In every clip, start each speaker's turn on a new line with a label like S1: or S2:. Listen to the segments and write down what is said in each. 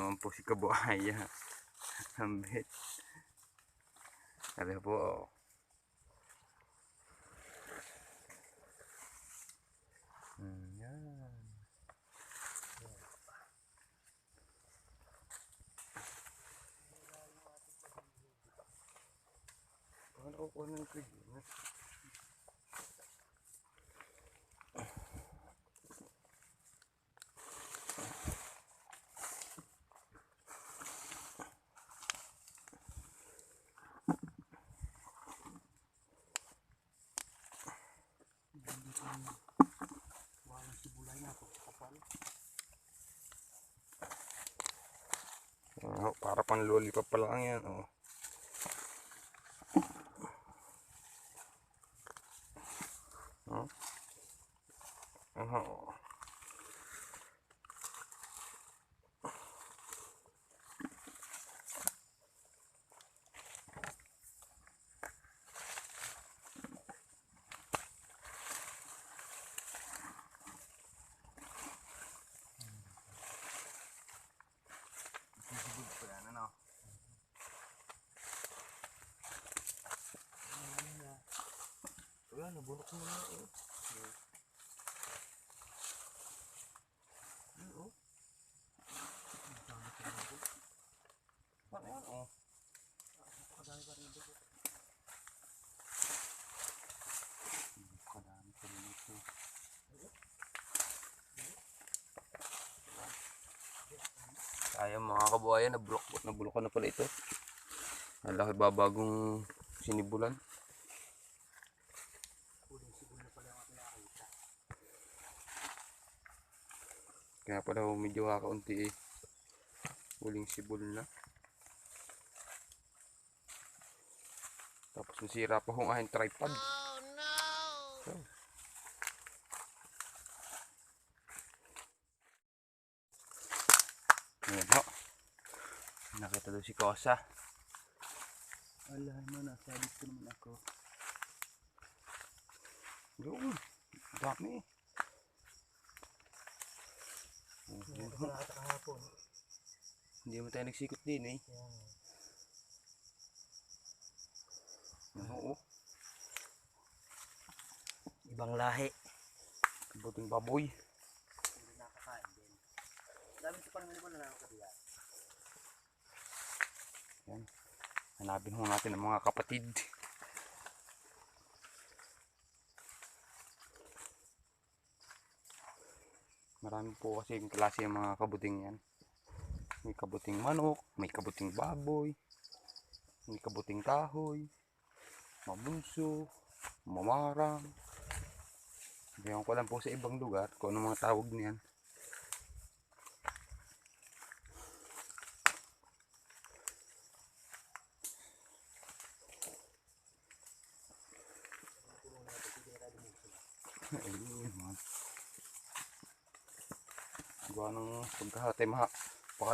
S1: naman po si Kabuaya. Ambit. Sabi po, oh. Yan. Ano ko nang kaya? Oh, para pang lollipop pa lang yan, oh. Oh. Oh. Wala, nabulok mo na eh. Oo. Paano yan, oh? Kadami pa rin ito. Kadami pa rin ito. Sayang mga kabuhayan, nabulok ko na pala ito. Malaki babagong sinibulan. Kaya pala medyo kakaunti eh. Huling sibol na. Tapos nasira pa hong aking tripod. Oh no! So. Ayan ho. Nakita daw si Kosa. Wala naman, nasabit ko naman ako. Yun. Dami. Hindi mo tayo nagsikot din eh. Oo.
S2: Ibang lahi.
S1: Buting baboy.
S2: Hindi nakakain din. Dami sa pangalan ko na nakakadiyan.
S1: Yan. Hanapin ho natin ang mga kapatid. Marami po kasi yung klase ng mga kabuting yan. May kabuting manok, may kabuting baboy, may kabuting kahoy, mabunso, mamarang. Diyan ko lang po sa ibang lugar kung ano mga tawag niyan. Ayun, man. Gawa ng baka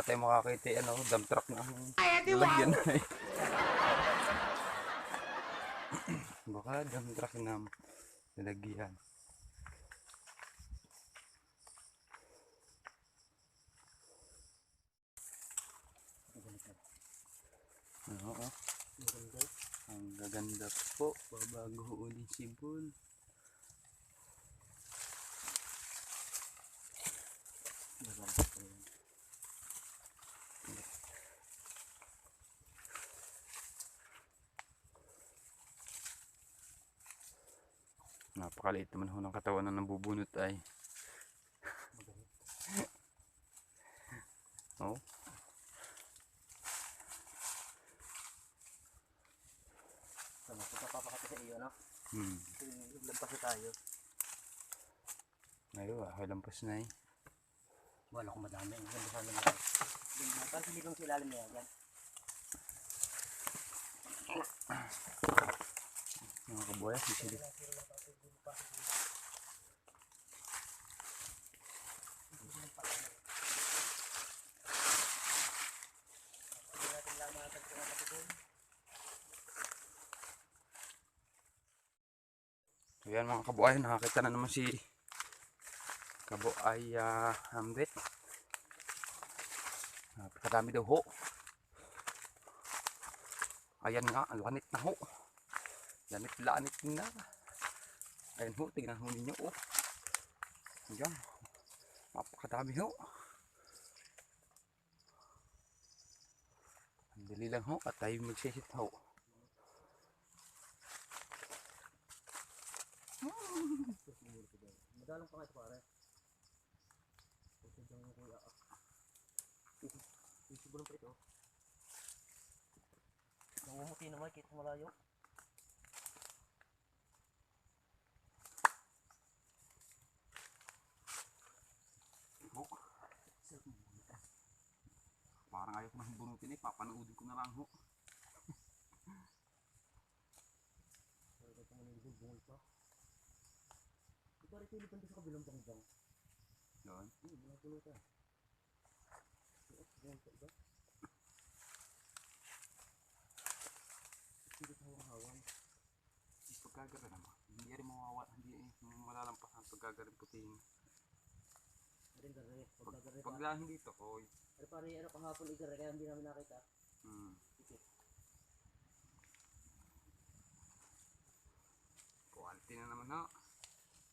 S1: tayo makakita ano, dump truck na ang lalagyan na eh. Baka dump truck na lalagyan. Oo. Ang gaganda po, babago uling sibol. Napakaliit naman ho ng katawan na nabubunot ay. Oh.
S2: Sama ko papakita sa iyo, no? Lampas na tayo.
S1: Ngayon, lampas na eh.
S2: Wala akong madami. Ganda sa amin ngayon. Parang hindi kong silalim na yan.
S1: Mga kabuhay, sisilip. So yan mga kabuhay, nakakita na naman si Kabuaya Ambit. napakadami daw ho. Ayan nga, lanit na ho. Lanit na. Ayan ho, tingnan ho ninyo oh. Ayan, napakadami ho. Ang dali lang ho, at tayo magsisit ho.
S2: Madalang pa nga ito pare. Puso dyan yung kuya. Puso lang pa ito. Nangumuti naman, kita malayo.
S1: Ho. Parang ayaw ko nang bunutin eh, papanoodin ko na lang ho.
S2: Pero ito manilibog, bungol pa. Ito rin tilipan ko sa kabilang bangbang.
S1: Yan.
S2: Walang pulutan. Bungol pa iba. Ito sa hawan.
S1: Pagkagara naman, hindi rin mawawala, hindi malalampas ang pagkagarin puting.
S2: Gare,
S1: Pag
S2: pa.
S1: lahing dito, oy.
S2: Ano pare, ano kahapon igare, kaya hindi namin nakita. Sikit.
S1: Quality na naman ho.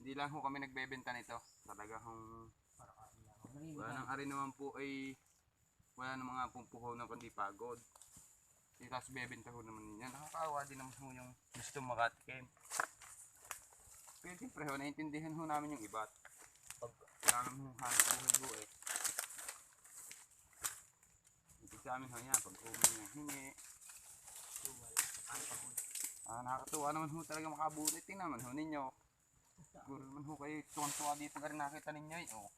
S1: Hindi lang ho kami nagbebenta nito. Talaga hong
S2: Para kain lang.
S1: wala nang ari naman po ay wala nang mga pumpuhaw na pandi pagod. Tapos bebenta ho naman niya. Nakakaawa din naman ho yung gusto makatikim. Pero siyempre ho, naiintindihan ho namin yung iba't. Pag kailangan ho hanap buhay eh. Ito sa amin ho yan, pag umin yung hingi. Nakakatuwa naman ho talaga makabulit. Tingnan naman ho ninyo. Siguro naman ho kayo tuwan-tuwa dito pag rin nakita ninyo eh. Oh.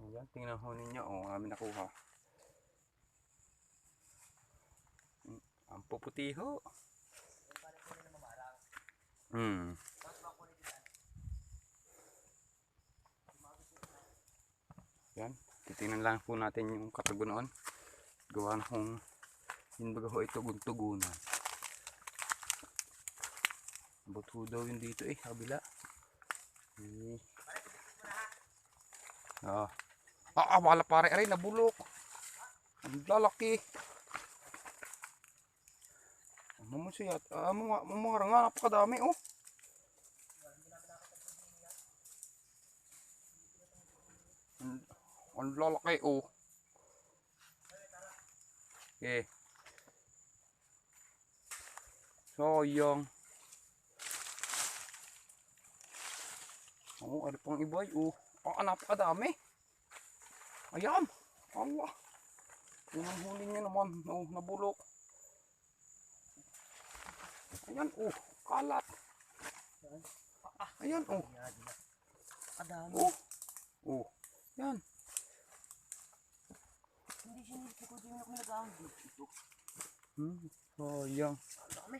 S1: Ayan, tingnan ho ninyo. Oh, amin nakuha. Ang puputi ho. Yan, titingnan lang po natin yung katugunan. Gawa na kung hinbaga ho ito guntugunan. Buto daw yun dito eh, kabila. Wala pare, aray, nabulok. Ang lalaki. Mamusiyat, mga nga, napakadami oh. Ang lalaki oh. Okay. Sayang. Ano pang iba oh. Napakadami. Ayan. Allah. Yung huli niya naman. Oh, nabulok. Ayan oh. Kalat. Ayan oh.
S2: Kadami.
S1: Oh. Oh. Yan.
S2: Hindi sinilip ko din ako nag-ahon dito.
S1: Sayang.
S2: Dami.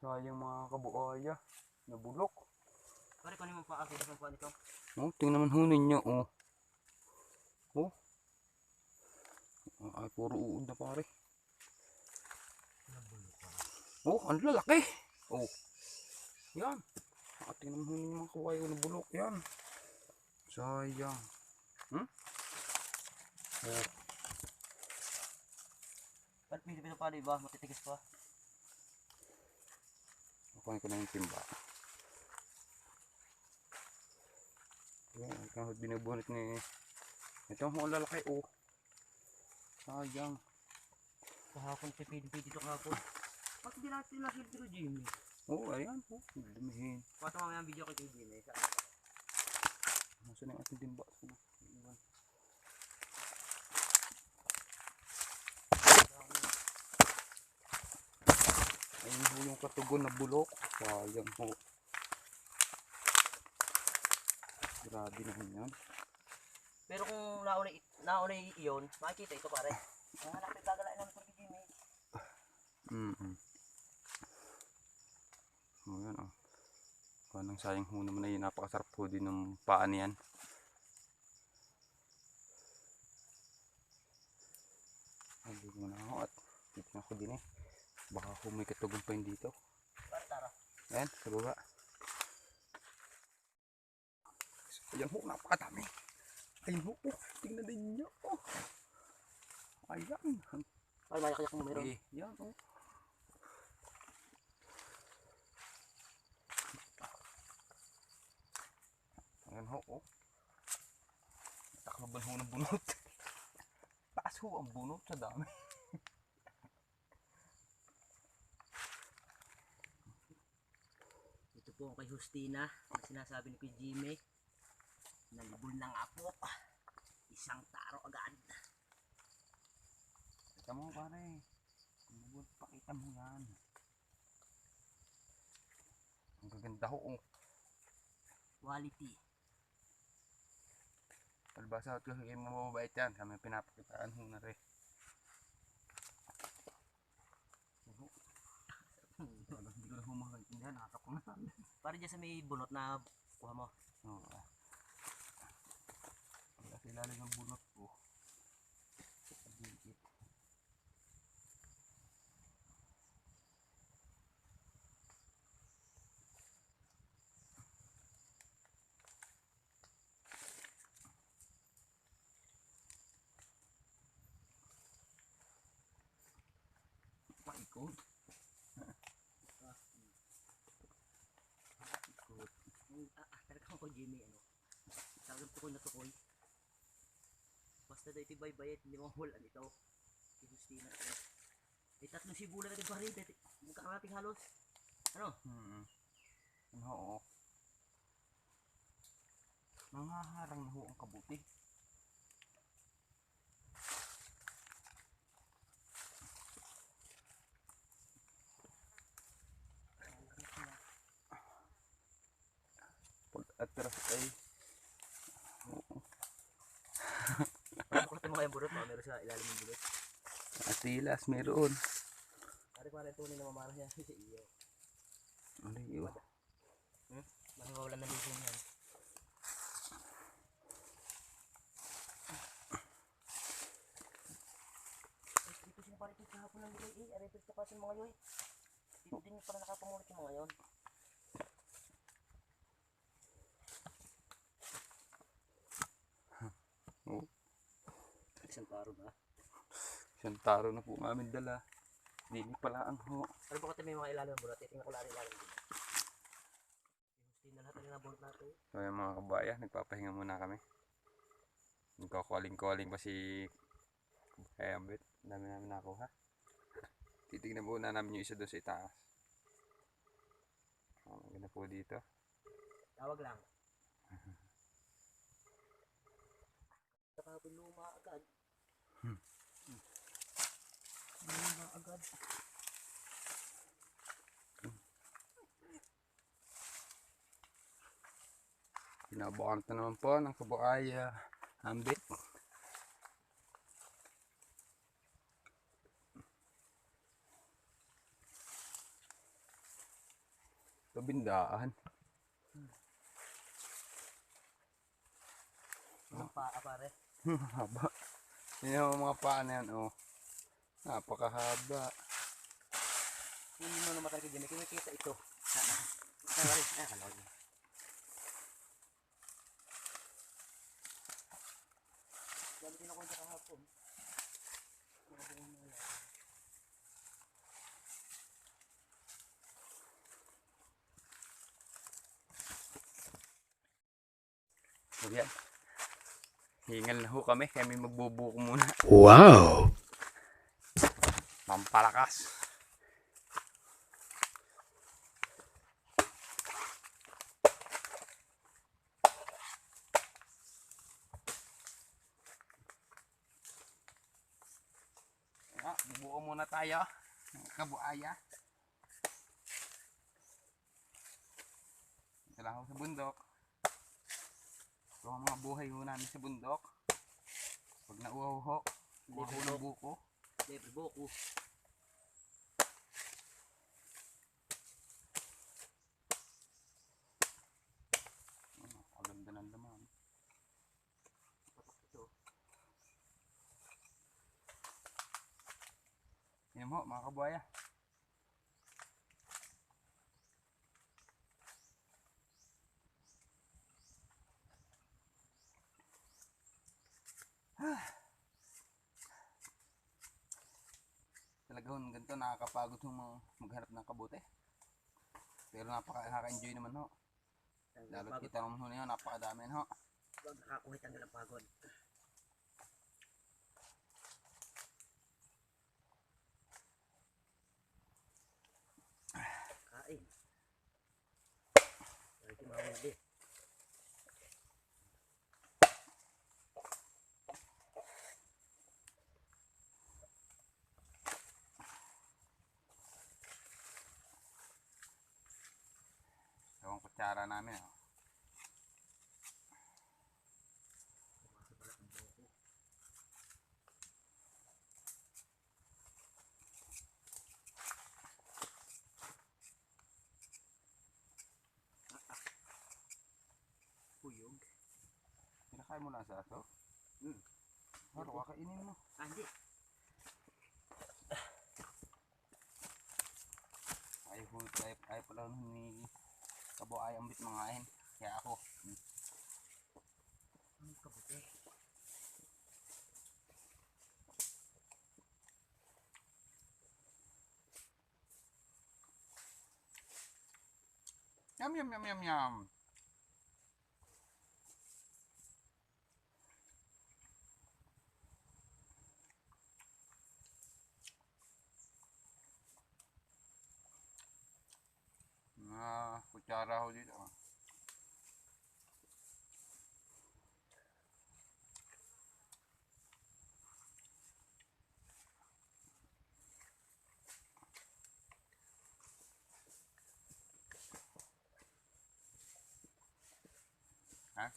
S1: Sayang mga kabuaya. Nabulok.
S2: Pare, kung ano mo pa ako sa nito?
S1: Oh, tingnan naman ho ninyo oh. Oh. Ay, puro uod na pare. Oh, ang lalaki. Oh. Yan. Tingnan naman ho ninyo mga kawayo na bulok. Yan. Sayang. Oh.
S2: Pare, pinipino pa diba? Matitigas pa.
S1: Kukunin ko na yung timba. Yan, kahit binubunot ni ito ang lalaki oh. Sayang.
S2: Kahapon pipili dito kahapon. Bakit hindi natin nasilip dito, Jimmy?
S1: Oh, ayan po. Dumihin.
S2: Pata mamaya ang video kay Jimmy.
S1: Nasaan yung ating timba? Ayun po yung katugon na bulok. Sayang po. Grabe naman yan.
S2: Pero kung nauna iyon, makikita ito pare. Hanapin gagalain namin ito kay Jimmy.
S1: Oh, yan oh. Parang sayang ho naman ay napakasarap po din ng paan yan. Hindi mo na ako at titignan ko din eh. Baka kung may katugon pa yun dito.
S2: Pare, tara.
S1: Ayan, sa baba. Yan ho, napakadami. Ayun ho, oh, tingnan ninyo. Oh. Ayan.
S2: Ay, mayak-yak mo meron.
S1: Yan oh. Ayan ho, oh. Takloban ho ng bunot. Taas ho ang bunot sa dami.
S2: Ito po kay Justina, na sinasabi ni Kuya Jimmy. Nalibol na nga po. Isang taro agad.
S1: Kita mo pare. Pakita mo yan. Ang gaganda ho, oh.
S2: Quality.
S1: Palbasa at kasi kayo mababait yan. Kami pinapakitaan ho na rin. Hindi ko na ho makaintindihan. Nakakap ko na.
S2: Para dyan sa may bunot na kuha mo.
S1: Oo. Kasi lalim ng bunot ko. Pagigit. Paikot.
S2: Talagang ko Jimmy, ano. Talagang tukoy na tukoy. Basta daw ito baybayat, hindi mo hulan ito. Si Justina. Eh, tatlong sibulan na din pa rin. Magkakarating halos. Ano?
S1: Oo. Nangaharang na ho ang kabuti. Pag atras ay
S2: Pagkakulat mo kayong burot, meron sa ilalim ng burot.
S1: atilas meron.
S2: Pare pare tunay na mamarang yan sa iyo.
S1: Ano yun?
S2: Mahiwawalan na lisong yan. Dito siya pare ito kahapon ng bigay eh. Arepit ka pa sa mga yoy. Dito din yung parang nakapamulot yung mga yon.
S1: Oh,
S2: Isang taro ba?
S1: isang taro na po namin dala. Dili pala ang ho.
S2: Ano ba kasi may mga ilalim ng burot? Tingnan ko lang ilalim dito. Hustin na lahat na burot natin.
S1: So yung mga kabayan, nagpapahinga muna kami. Nagkakualing-kualing pa si Ambit. Dami namin nakuha. Titignan po na namin yung isa doon sa itaas. Maganda po dito.
S2: Tawag lang. Kahapon luma agad. Luma agad.
S1: Pinabukan na naman po ng kabuaya. Ambit. Pabindaan.
S2: Ang paa pare.
S1: Haba. Yun yung mga paa na yan, oh. Napakahaba.
S2: Hindi mo naman talaga dyan. Kumikita ito. Pare. Kalawag mo. Dami din ako dyan kahapon. Mga buong mga yan.
S1: So yan. Hingal na ho kami magbubuko muna.
S3: Wow!
S1: Pampalakas. Bubuo muna tayo ng kabuaya. Ito lang ako sa bundok. Ito ang mga buhay ho namin sa bundok. Pag nauhaw ho, kuha ho ng buko.
S2: Libre buko.
S1: Kaganda ng laman.
S2: Ito.
S1: Yan ho mga kabuaya. Talagang ganito, nakakapagod yung maghanap ng kabuti. Pero napaka-enjoy naman ho. Lalo kita naman ho na yun, napakadami ho.
S2: Huwag nakakuha tanggal ang pagod. Kain. Lagi mahuli.
S1: Yung kutsara namin ho.
S2: Sumasabalat ang buko. Puyog.
S1: Pinakain mo lang sa aso? Haro, kakainin mo.
S2: Hindi.
S1: Ay pala ni Kabo ay ambit mangain. Kaya ako.
S2: Ang kabuti.
S1: Yum yum yum yum yum. Kutsara ho dito. Ha?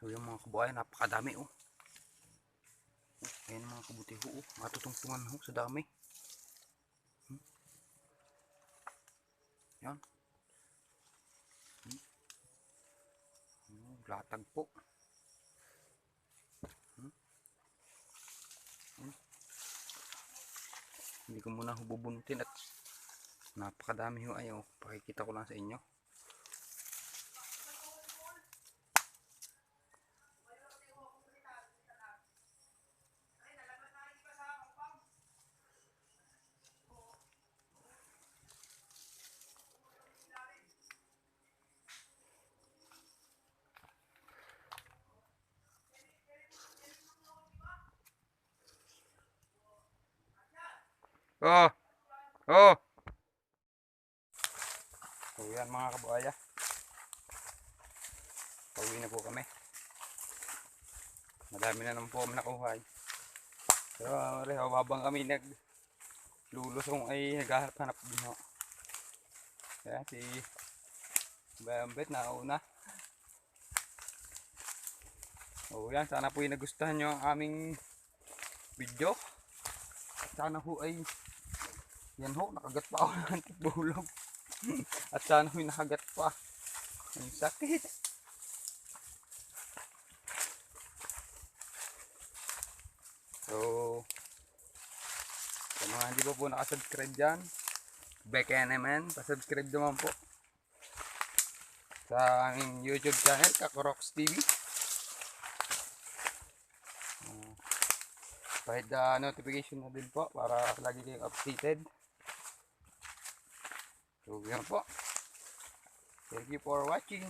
S1: So yung mga kabuhay, napakadami oh. Ayan mga kabuti ho oh. Matutungtungan ho sa dami. Yan. Latag po. Hindi ko muna hububunutin at napakadami ho ayo. Pakikita ko lang sa inyo. Oh! Oh! So yan mga kabuhaya. Pauwi na po kami. Madami na naman po kami nakuha. Pero habang kami naglulusong ay naghahanap din ho. Kaya si Bayambet nauna. So yan, sana po yung nagustuhan nyo ang aming video. At sana ho ay yan ho, nakagat pa ako ng tibulog. At sana ho nakagat pa. Ang sakit. So, sa mga hindi pa po nakasubscribe dyan, Beka naman, pasubscribe naman po sa aming YouTube channel, Kakorox TV. Pahit notification na din po para lagi kayong updated. So, yan po. Thank you for watching.